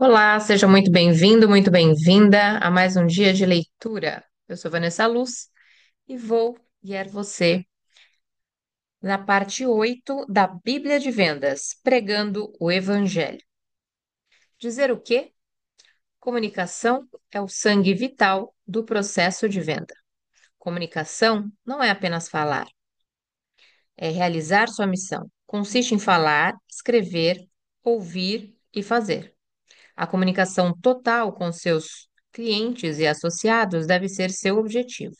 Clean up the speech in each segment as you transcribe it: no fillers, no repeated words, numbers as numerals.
Olá, seja muito bem-vindo, muito bem-vinda a mais um dia de leitura. Eu sou Vanessa Luz e vou guiar você na parte 8 da Bíblia de Vendas, pregando o Evangelho. Dizer o quê? Comunicação é o sangue vital do processo de venda. Comunicação não é apenas falar, é realizar sua missão. Consiste em falar, escrever, ouvir e fazer. A comunicação total com seus clientes e associados deve ser seu objetivo.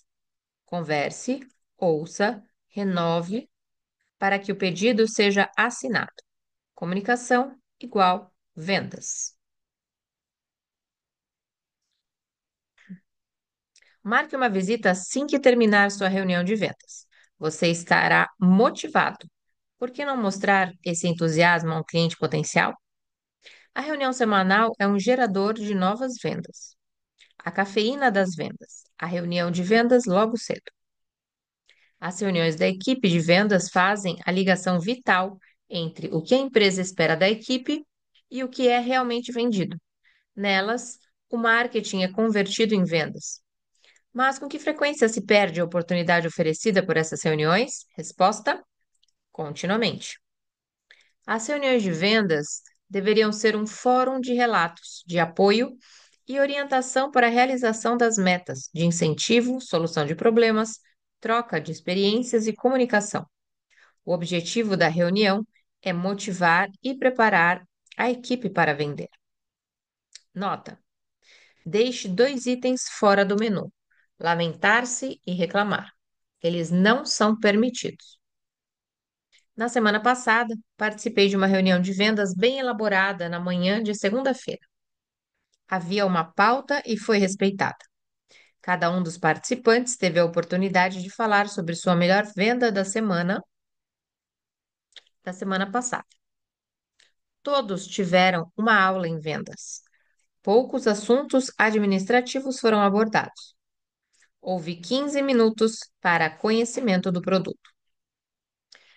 Converse, ouça, renove para que o pedido seja assinado. Comunicação igual vendas. Marque uma visita assim que terminar sua reunião de vendas. Você estará motivado. Por que não mostrar esse entusiasmo a um cliente potencial? A reunião semanal é um gerador de novas vendas. A cafeína das vendas. A reunião de vendas logo cedo. As reuniões da equipe de vendas fazem a ligação vital entre o que a empresa espera da equipe e o que é realmente vendido. Nelas, o marketing é convertido em vendas. Mas com que frequência se perde a oportunidade oferecida por essas reuniões? Resposta: continuamente. As reuniões de vendas deveriam ser um fórum de relatos, de apoio e orientação para a realização das metas, de incentivo, solução de problemas, troca de experiências e comunicação. O objetivo da reunião é motivar e preparar a equipe para vender. Nota: deixe dois itens fora do menu: lamentar-se e reclamar. Eles não são permitidos. Na semana passada, participei de uma reunião de vendas bem elaborada na manhã de segunda-feira. Havia uma pauta e foi respeitada. Cada um dos participantes teve a oportunidade de falar sobre sua melhor venda da semana passada. Todos tiveram uma aula em vendas. Poucos assuntos administrativos foram abordados. Houve 15 minutos para conhecimento do produto.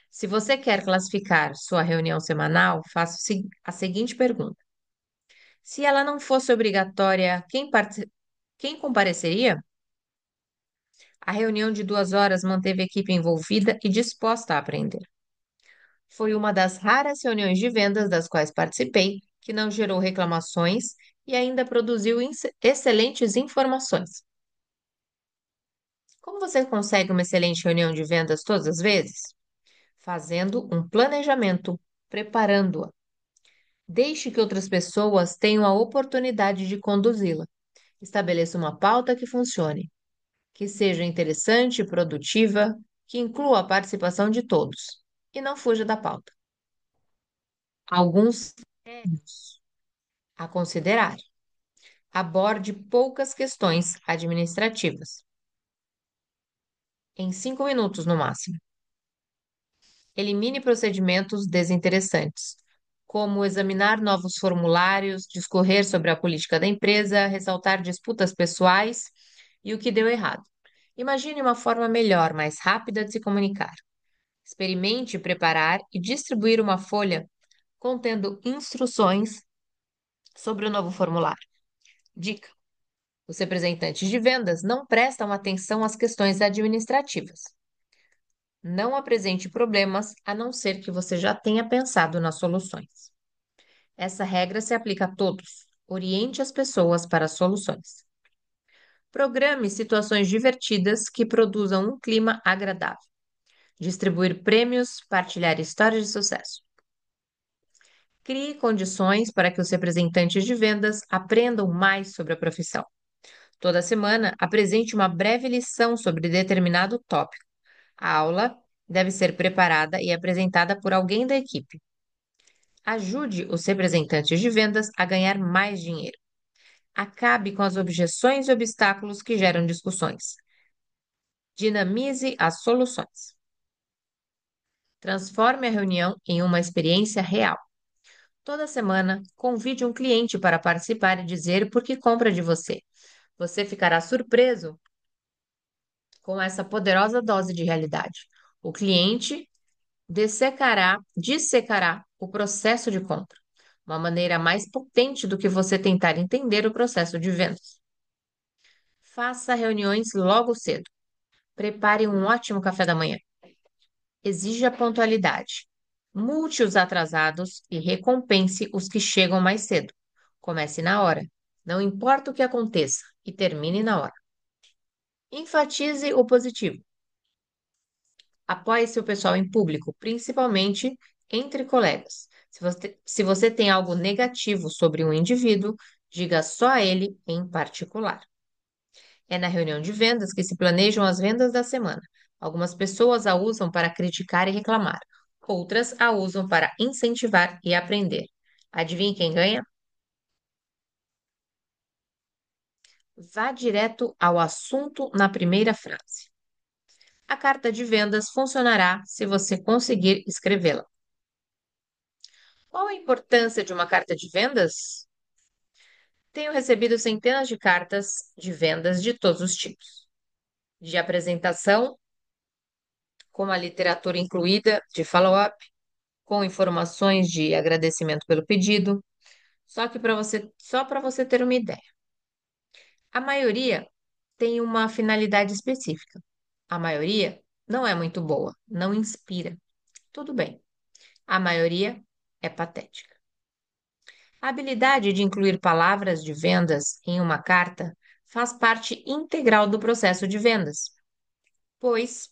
Se você quer classificar sua reunião semanal, faça a seguinte pergunta: se ela não fosse obrigatória, quem compareceria? A reunião de 2 horas manteve a equipe envolvida e disposta a aprender. Foi uma das raras reuniões de vendas das quais participei que não gerou reclamações e ainda produziu excelentes informações. Como você consegue uma excelente reunião de vendas todas as vezes? Fazendo um planejamento, preparando-a. Deixe que outras pessoas tenham a oportunidade de conduzi-la. Estabeleça uma pauta que funcione, que seja interessante e produtiva, que inclua a participação de todos e não fuja da pauta. Alguns critérios a considerar. Aborde poucas questões administrativas, em 5 minutos no máximo. Elimine procedimentos desinteressantes, como examinar novos formulários, discorrer sobre a política da empresa, ressaltar disputas pessoais e o que deu errado. Imagine uma forma melhor, mais rápida de se comunicar. Experimente preparar e distribuir uma folha contendo instruções sobre o novo formulário. Dica: os representantes de vendas não prestam atenção às questões administrativas. Não apresente problemas a não ser que você já tenha pensado nas soluções. Essa regra se aplica a todos. Oriente as pessoas para soluções. Programe situações divertidas que produzam um clima agradável. Distribuir prêmios, partilhar histórias de sucesso. Crie condições para que os representantes de vendas aprendam mais sobre a profissão. Toda semana, apresente uma breve lição sobre determinado tópico. A aula deve ser preparada e apresentada por alguém da equipe. Ajude os representantes de vendas a ganhar mais dinheiro. Acabe com as objeções e obstáculos que geram discussões. Dinamize as soluções. Transforme a reunião em uma experiência real. Toda semana, convide um cliente para participar e dizer por que compra de você. Você ficará surpreso com essa poderosa dose de realidade. O cliente dissecará o processo de compra. uma maneira mais potente do que você tentar entender o processo de vendas. Faça reuniões logo cedo. Prepare um ótimo café da manhã. Exija pontualidade. Multe os atrasados e recompense os que chegam mais cedo. Comece na hora. Não importa o que aconteça, e termine na hora. Enfatize o positivo. Apoie seu pessoal em público, principalmente entre colegas. Se você tem algo negativo sobre um indivíduo, diga só a ele em particular. É na reunião de vendas que se planejam as vendas da semana. Algumas pessoas a usam para criticar e reclamar, outras a usam para incentivar e aprender. Adivinhe quem ganha? Vá direto ao assunto na primeira frase. A carta de vendas funcionará se você conseguir escrevê-la. Qual a importância de uma carta de vendas? Tenho recebido centenas de cartas de vendas de todos os tipos, de apresentação, com a literatura incluída, de follow-up, com informações de agradecimento pelo pedido. Só para você ter uma ideia. A maioria tem uma finalidade específica. A maioria não é muito boa, não inspira. Tudo bem. A maioria é patética. A habilidade de incluir palavras de vendas em uma carta faz parte integral do processo de vendas, pois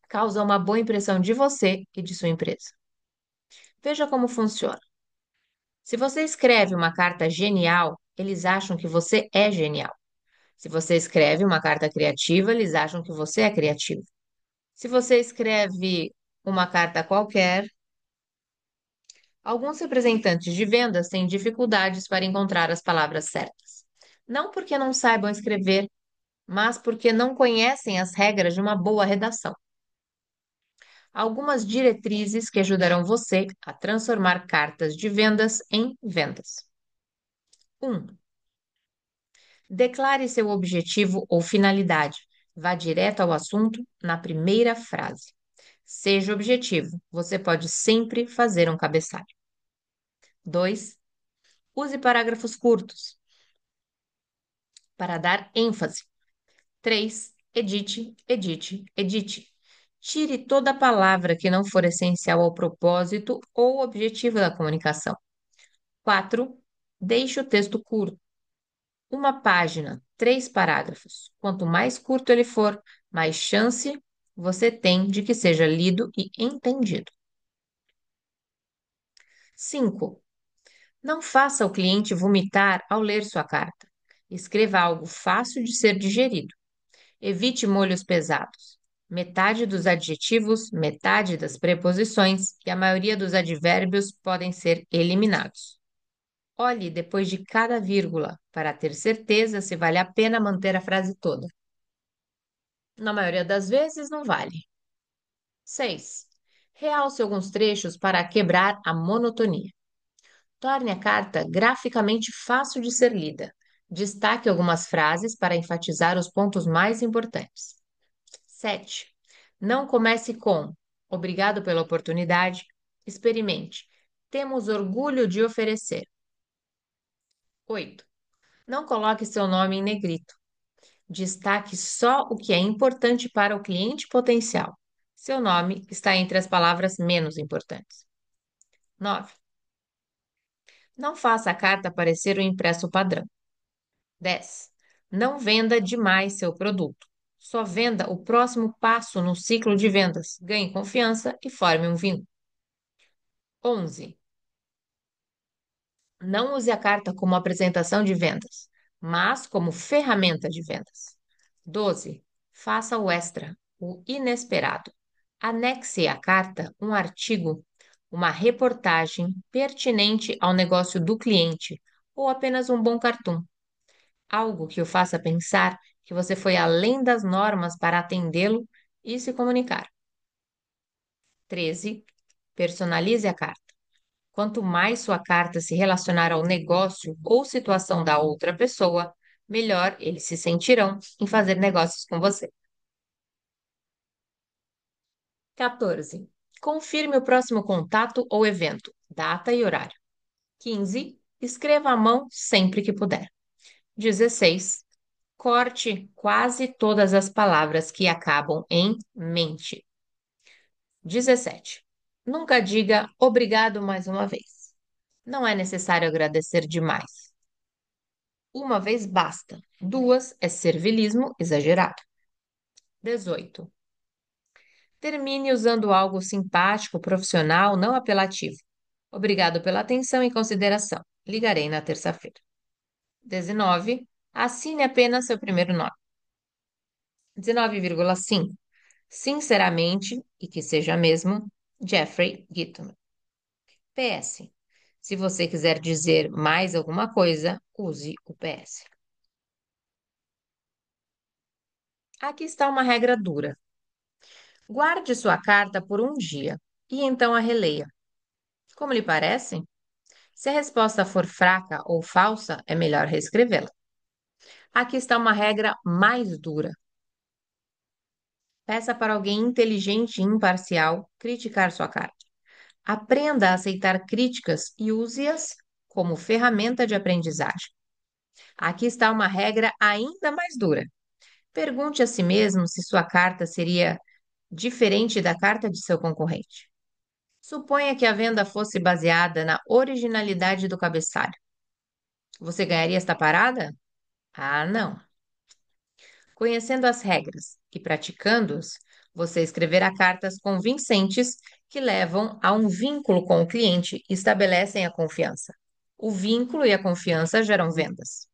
causa uma boa impressão de você e de sua empresa. Veja como funciona. Se você escreve uma carta genial, eles acham que você é genial. Se você escreve uma carta criativa, eles acham que você é criativo. Se você escreve uma carta qualquer, alguns representantes de vendas têm dificuldades para encontrar as palavras certas. Não porque não saibam escrever, mas porque não conhecem as regras de uma boa redação. Algumas diretrizes que ajudarão você a transformar cartas de vendas em vendas. 1. Declare seu objetivo ou finalidade. Vá direto ao assunto na primeira frase. Seja objetivo. Você pode sempre fazer um cabeçalho. 2. Use parágrafos curtos para dar ênfase. 3. Edite, edite, edite. Tire toda palavra que não for essencial ao propósito ou objetivo da comunicação. 4. Deixe o texto curto. Uma página, 3 parágrafos. Quanto mais curto ele for, mais chance você tem de que seja lido e entendido. 5. Não faça o cliente vomitar ao ler sua carta. Escreva algo fácil de ser digerido. Evite molhos pesados. Metade dos adjetivos, metade das preposições e a maioria dos advérbios podem ser eliminados. Olhe depois de cada vírgula para ter certeza se vale a pena manter a frase toda. Na maioria das vezes, não vale. 6. Realce alguns trechos para quebrar a monotonia. Torne a carta graficamente fácil de ser lida. Destaque algumas frases para enfatizar os pontos mais importantes. 7. Não comece com obrigado pela oportunidade. Experimente. Temos orgulho de oferecer. 8. Não coloque seu nome em negrito. Destaque só o que é importante para o cliente potencial. Seu nome está entre as palavras menos importantes. 9. Não faça a carta parecer o impresso padrão. 10. Não venda demais seu produto. Só venda o próximo passo no ciclo de vendas. Ganhe confiança e forme um vínculo. 11. Não use a carta como apresentação de vendas, mas como ferramenta de vendas. 12. Faça o extra, o inesperado. Anexe à carta um artigo, uma reportagem pertinente ao negócio do cliente ou apenas um bom cartoon. Algo que o faça pensar que você foi além das normas para atendê-lo e se comunicar. 13. Personalize a carta. Quanto mais sua carta se relacionar ao negócio ou situação da outra pessoa, melhor eles se sentirão em fazer negócios com você. 14. Confirme o próximo contato ou evento, data e horário. 15. Escreva à mão sempre que puder. 16. Corte quase todas as palavras que acabam em mente. 17. Nunca diga obrigado mais uma vez. Não é necessário agradecer demais. Uma vez basta. Duas é servilismo exagerado. 18. Termine usando algo simpático, profissional, não apelativo. Obrigado pela atenção e consideração. Ligarei na terça-feira. 19. Assine apenas seu primeiro nome. 19,5. Sinceramente, e que seja mesmo, Jeffrey Gitton. PS. Se você quiser dizer mais alguma coisa, use o PS. Aqui está uma regra dura. Guarde sua carta por um dia e então a releia. Como lhe parece? Se a resposta for fraca ou falsa, é melhor reescrevê-la. Aqui está uma regra mais dura. Peça para alguém inteligente e imparcial criticar sua carta. Aprenda a aceitar críticas e use-as como ferramenta de aprendizagem. Aqui está uma regra ainda mais dura. Pergunte a si mesmo se sua carta seria diferente da carta de seu concorrente. Suponha que a venda fosse baseada na originalidade do cabeçalho. Você ganharia esta parada? Ah, não. Conhecendo as regras e praticando-as, você escreverá cartas convincentes que levam a um vínculo com o cliente e estabelecem a confiança. O vínculo e a confiança geram vendas.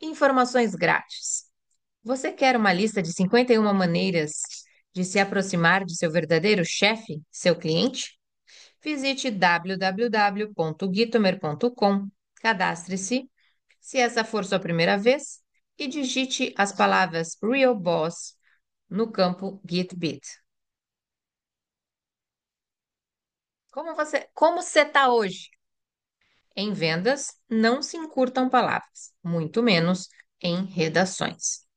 Informações grátis. Você quer uma lista de 51 maneiras de se aproximar de seu verdadeiro chefe, seu cliente? Visite www.gitomer.com, cadastre-se, se essa for sua primeira vez, e digite as palavras Real Boss no campo Gitbit. Como você está hoje? Em vendas, não se encurtam palavras, muito menos em redações.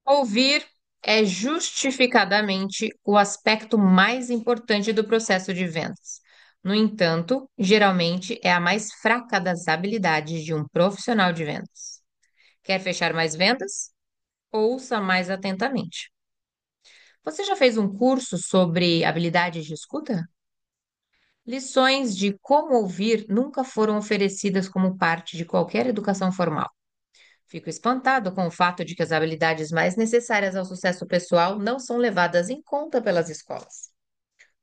Ouvir é justificadamente o aspecto mais importante do processo de vendas. No entanto, geralmente é a mais fraca das habilidades de um profissional de vendas. Quer fechar mais vendas? Ouça mais atentamente. Você já fez um curso sobre habilidades de escuta? Lições de como ouvir nunca foram oferecidas como parte de qualquer educação formal. Fico espantado com o fato de que as habilidades mais necessárias ao sucesso pessoal não são levadas em conta pelas escolas.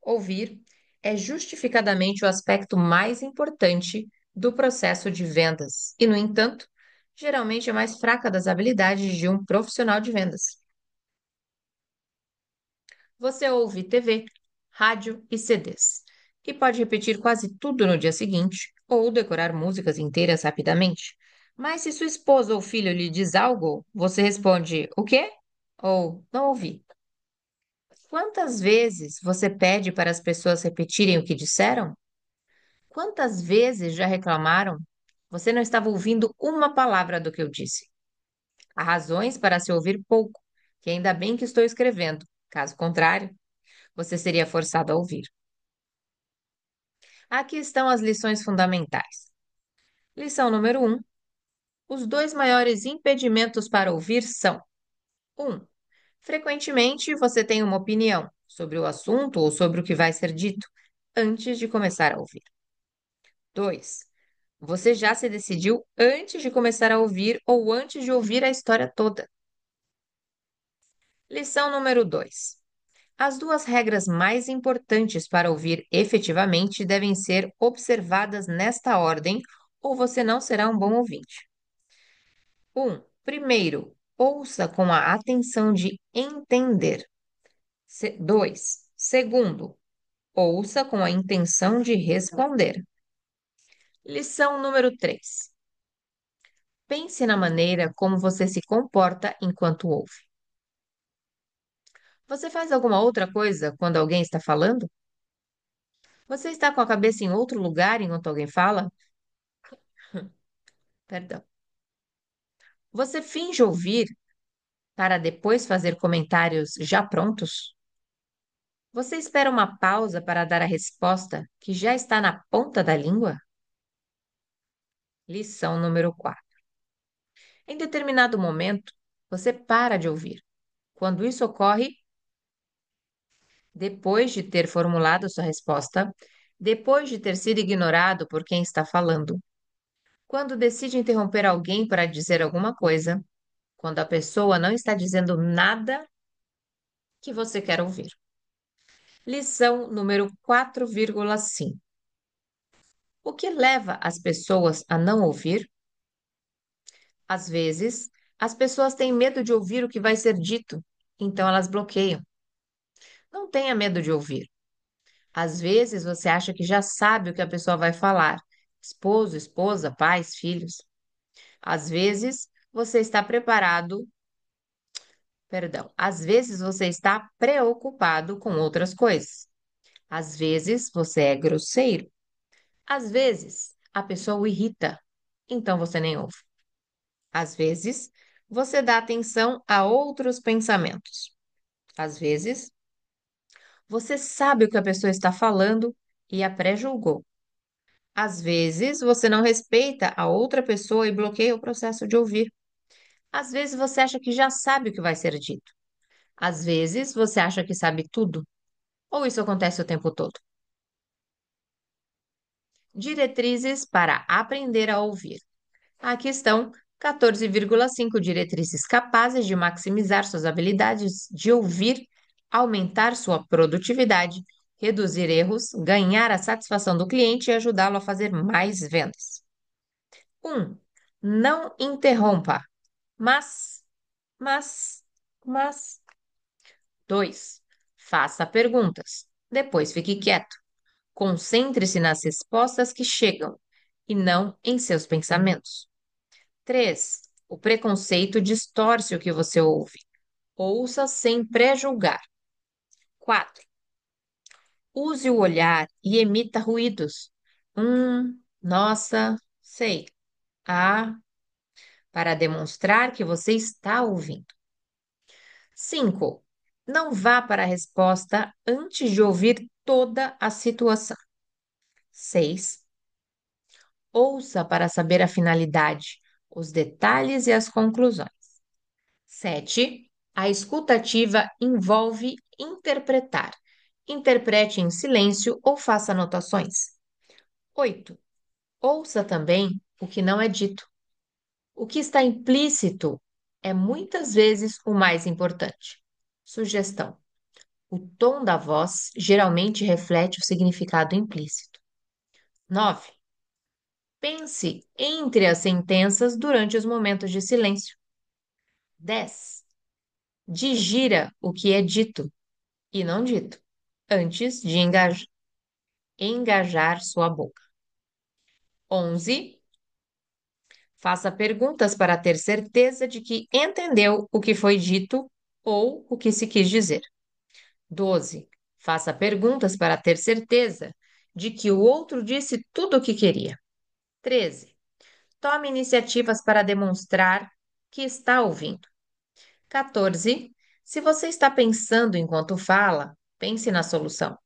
Ouvir é justificadamente o aspecto mais importante do processo de vendas e, no entanto, geralmente é mais fraca das habilidades de um profissional de vendas. Você ouve TV, rádio e CDs e pode repetir quase tudo no dia seguinte ou decorar músicas inteiras rapidamente. Mas se sua esposa ou filho lhe diz algo, você responde o quê? Ou não ouvi. Quantas vezes você pede para as pessoas repetirem o que disseram? Quantas vezes já reclamaram? Você não estava ouvindo uma palavra do que eu disse. Há razões para se ouvir pouco, que ainda bem que estou escrevendo. Caso contrário, você seria forçado a ouvir. Aqui estão as lições fundamentais. Lição número um: os dois maiores impedimentos para ouvir são: um, frequentemente você tem uma opinião sobre o assunto ou sobre o que vai ser dito antes de começar a ouvir. 2, você já se decidiu antes de começar a ouvir ou antes de ouvir a história toda. Lição número 2: as duas regras mais importantes para ouvir efetivamente devem ser observadas nesta ordem, ou você não será um bom ouvinte. Primeiro, ouça com a atenção de entender. 2. Segundo, ouça com a intenção de responder. Lição número 3. Pense na maneira como você se comporta enquanto ouve. Você faz alguma outra coisa quando alguém está falando? Você está com a cabeça em outro lugar enquanto alguém fala? Perdão. Você finge ouvir para depois fazer comentários já prontos? Você espera uma pausa para dar a resposta que já está na ponta da língua? Lição número 4. Em determinado momento, você para de ouvir. Quando isso ocorre, depois de ter formulado sua resposta, depois de ter sido ignorado por quem está falando, quando decide interromper alguém para dizer alguma coisa, quando a pessoa não está dizendo nada que você quer ouvir. Lição número 4,5. O que leva as pessoas a não ouvir? Às vezes, as pessoas têm medo de ouvir o que vai ser dito, então elas bloqueiam. Não tenha medo de ouvir. Às vezes você acha que já sabe o que a pessoa vai falar. Esposo, esposa, pais, filhos. Às vezes você está preparado, perdão, às vezes você está preocupado com outras coisas. Às vezes você é grosseiro. Às vezes a pessoa o irrita, então você nem ouve. Às vezes você dá atenção a outros pensamentos. Às vezes você sabe o que a pessoa está falando e a pré-julgou. Às vezes, você não respeita a outra pessoa e bloqueia o processo de ouvir. Às vezes, você acha que já sabe o que vai ser dito. Às vezes, você acha que sabe tudo. Ou isso acontece o tempo todo? Diretrizes para aprender a ouvir. Aqui estão 14,5 diretrizes capazes de maximizar suas habilidades de ouvir, aumentar sua produtividade, reduzir erros, ganhar a satisfação do cliente e ajudá-lo a fazer mais vendas. 1. Não interrompa. Mas, mas, mas. 2. Faça perguntas. Depois fique quieto. Concentre-se nas respostas que chegam e não em seus pensamentos. 3. O preconceito distorce o que você ouve. Ouça sem pré-julgar. 4. Use o olhar e emita ruídos. Nossa, sei. Ah, para demonstrar que você está ouvindo. 5. Não vá para a resposta antes de ouvir toda a situação. 6. Ouça para saber a finalidade, os detalhes e as conclusões. 7. A escutativa envolve interpretar. Interprete em silêncio ou faça anotações. 8. Ouça também o que não é dito. O que está implícito é muitas vezes o mais importante. Sugestão: o tom da voz geralmente reflete o significado implícito. 9. Pense entre as sentenças durante os momentos de silêncio. 10. Digira o que é dito e não dito antes de engajar sua boca. 11. Faça perguntas para ter certeza de que entendeu o que foi dito ou o que se quis dizer. 12. Faça perguntas para ter certeza de que o outro disse tudo o que queria. 13. Tome iniciativas para demonstrar que está ouvindo. 14. Se você está pensando enquanto fala, pense na solução.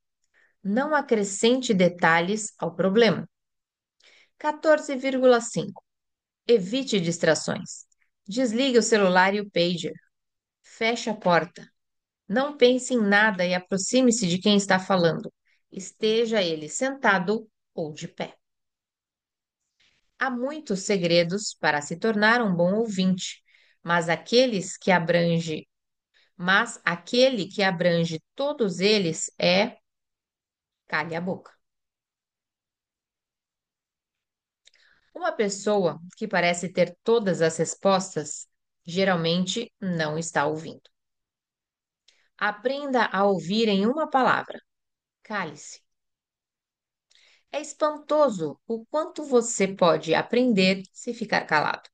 Não acrescente detalhes ao problema. 14,5. Evite distrações. Desligue o celular e o pager. Feche a porta. Não pense em nada e aproxime-se de quem está falando. Esteja ele sentado ou de pé. Há muitos segredos para se tornar um bom ouvinte, mas aquele que abrange todos eles é cale a boca. Uma pessoa que parece ter todas as respostas geralmente não está ouvindo. Aprenda a ouvir em uma palavra. Cale-se. É espantoso o quanto você pode aprender se ficar calado.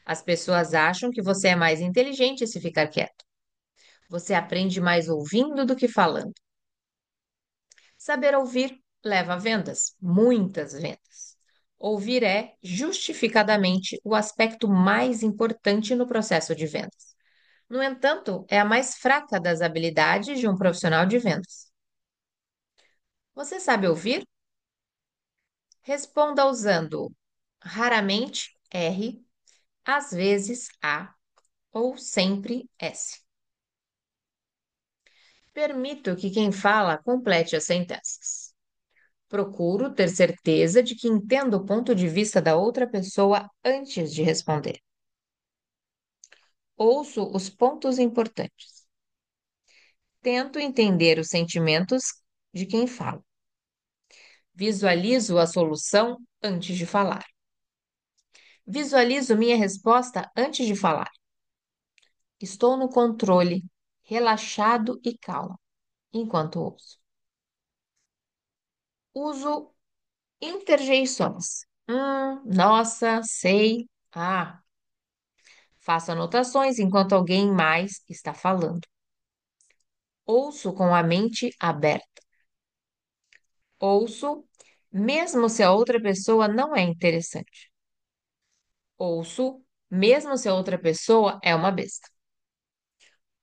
As pessoas acham que você é mais inteligente se ficar quieto. Você aprende mais ouvindo do que falando. Saber ouvir leva a vendas, muitas vendas. Ouvir é, justificadamente, o aspecto mais importante no processo de vendas. No entanto, é a mais fraca das habilidades de um profissional de vendas. Você sabe ouvir? Responda usando raramente R, às vezes A ou sempre S. Permito que quem fala complete as sentenças. Procuro ter certeza de que entendo o ponto de vista da outra pessoa antes de responder. Ouço os pontos importantes. Tento entender os sentimentos de quem fala. Visualizo a solução antes de falar. Visualizo minha resposta antes de falar. Estou no controle, relaxado e calmo, enquanto ouço. Uso interjeições. Nossa, sei. Ah, faço anotações enquanto alguém mais está falando. Ouço com a mente aberta. Ouço, mesmo se a outra pessoa não é interessante. Ouço, mesmo se a outra pessoa é uma besta.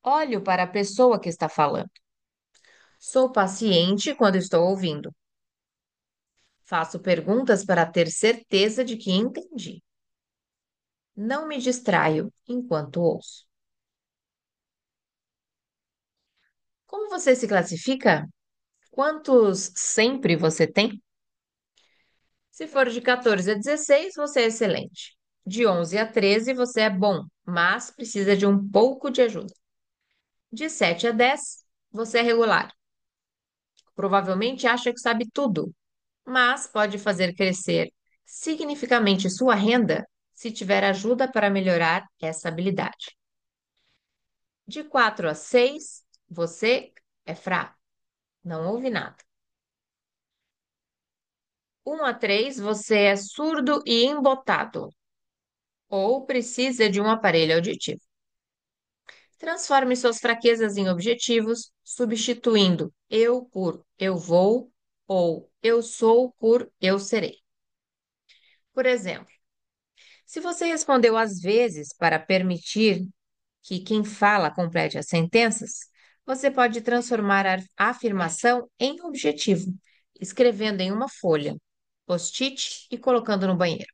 Olho para a pessoa que está falando. Sou paciente quando estou ouvindo. Faço perguntas para ter certeza de que entendi. Não me distraio enquanto ouço. Como você se classifica? Quantos sempre você tem? Se for de 14 a 16, você é excelente. De 11 a 13, você é bom, mas precisa de um pouco de ajuda. De 7 a 10, você é regular. Provavelmente acha que sabe tudo, mas pode fazer crescer significativamente sua renda se tiver ajuda para melhorar essa habilidade. De 4 a 6, você é fraco, não ouve nada. 1 a 3, você é surdo e embotado, ou precisa de um aparelho auditivo. Transforme suas fraquezas em objetivos, substituindo eu por eu vou ou eu sou por eu serei. Por exemplo, se você respondeu às vezes para permitir que quem fala complete as sentenças, você pode transformar a afirmação em objetivo, escrevendo em uma folha, post-it e colocando no banheiro.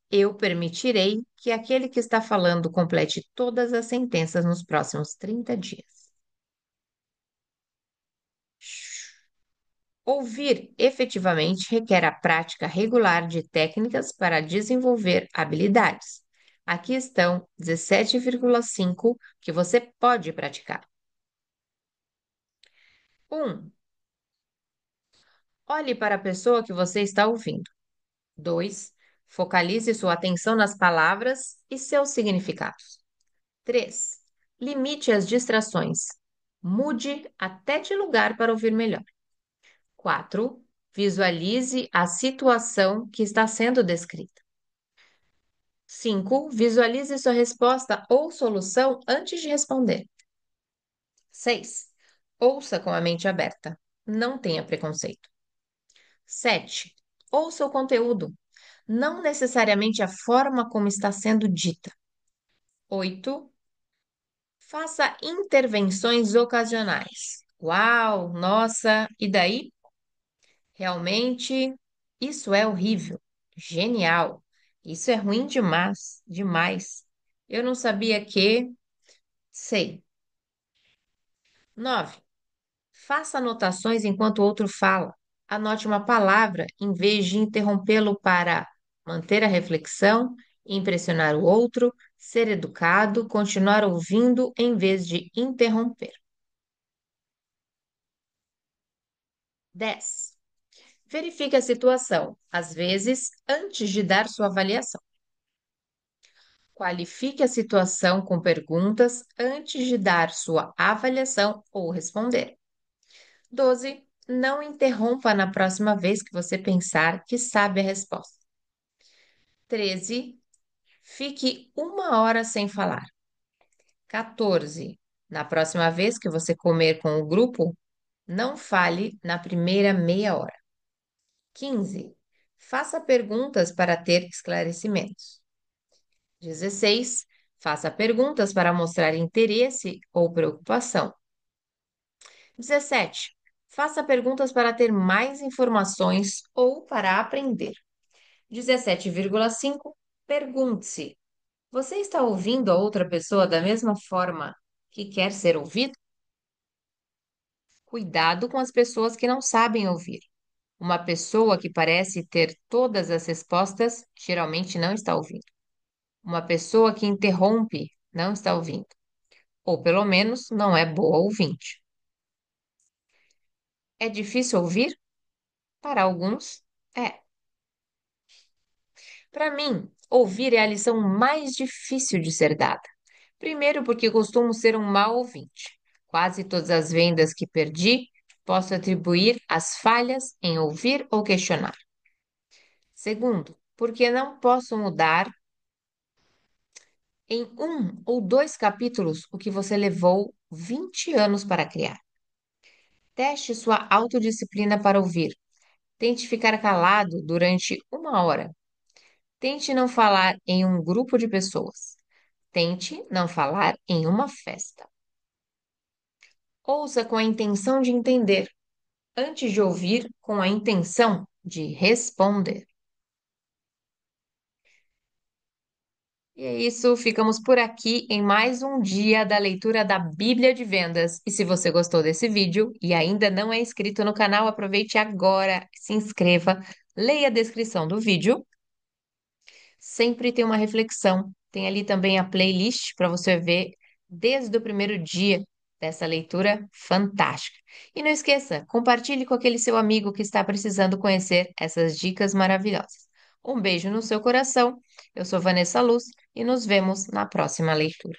Eu permitirei que aquele que está falando complete todas as sentenças nos próximos 30 dias. Ouvir efetivamente requer a prática regular de técnicas para desenvolver habilidades. Aqui estão 17,5 que você pode praticar. 1. Olhe para a pessoa que você está ouvindo. 2. Focalize sua atenção nas palavras e seus significados. 3. Limite as distrações. Mude até de lugar para ouvir melhor. 4. Visualize a situação que está sendo descrita. 5. Visualize sua resposta ou solução antes de responder. 6. Ouça com a mente aberta. Não tenha preconceito. 7. Ouça o conteúdo, não necessariamente a forma como está sendo dita. 8. Faça intervenções ocasionais. Uau, nossa, e daí? Realmente, isso é horrível. Genial. Isso é ruim demais, demais. Eu não sabia que. Sei. 9. Faça anotações enquanto o outro fala. Anote uma palavra em vez de interrompê-lo para manter a reflexão, impressionar o outro, ser educado, continuar ouvindo em vez de interromper. 10. Verifique a situação, às vezes, antes de dar sua avaliação. Qualifique a situação com perguntas antes de dar sua avaliação ou responder. 12. Não interrompa na próxima vez que você pensar que sabe a resposta. 13. Fique 1 hora sem falar. 14. Na próxima vez que você comer com o grupo, não fale na primeira meia hora. 15. Faça perguntas para ter esclarecimentos. 16. Faça perguntas para mostrar interesse ou preocupação. 17. Faça perguntas para ter mais informações ou para aprender. 17,5. Pergunte-se: você está ouvindo a outra pessoa da mesma forma que quer ser ouvido? Cuidado com as pessoas que não sabem ouvir. Uma pessoa que parece ter todas as respostas geralmente não está ouvindo. Uma pessoa que interrompe não está ouvindo. Ou pelo menos não é boa ouvinte. É difícil ouvir? Para alguns, é. Para mim, ouvir é a lição mais difícil de ser dada. Primeiro, porque costumo ser um mau ouvinte. Quase todas as vendas que perdi posso atribuir às falhas em ouvir ou questionar. Segundo, porque não posso mudar em um ou dois capítulos o que você levou 20 anos para criar. Teste sua autodisciplina para ouvir. Tente ficar calado durante 1 hora. Tente não falar em um grupo de pessoas. Tente não falar em uma festa. Ouça com a intenção de entender, antes de ouvir com a intenção de responder. E é isso, ficamos por aqui em mais um dia da leitura da Bíblia de Vendas. E se você gostou desse vídeo e ainda não é inscrito no canal, aproveite agora, se inscreva, leia a descrição do vídeo. Sempre tem uma reflexão. Tem ali também a playlist para você ver desde o primeiro dia dessa leitura fantástica. E não esqueça, compartilhe com aquele seu amigo que está precisando conhecer essas dicas maravilhosas. Um beijo no seu coração. Eu sou Vanessa Luz e nos vemos na próxima leitura.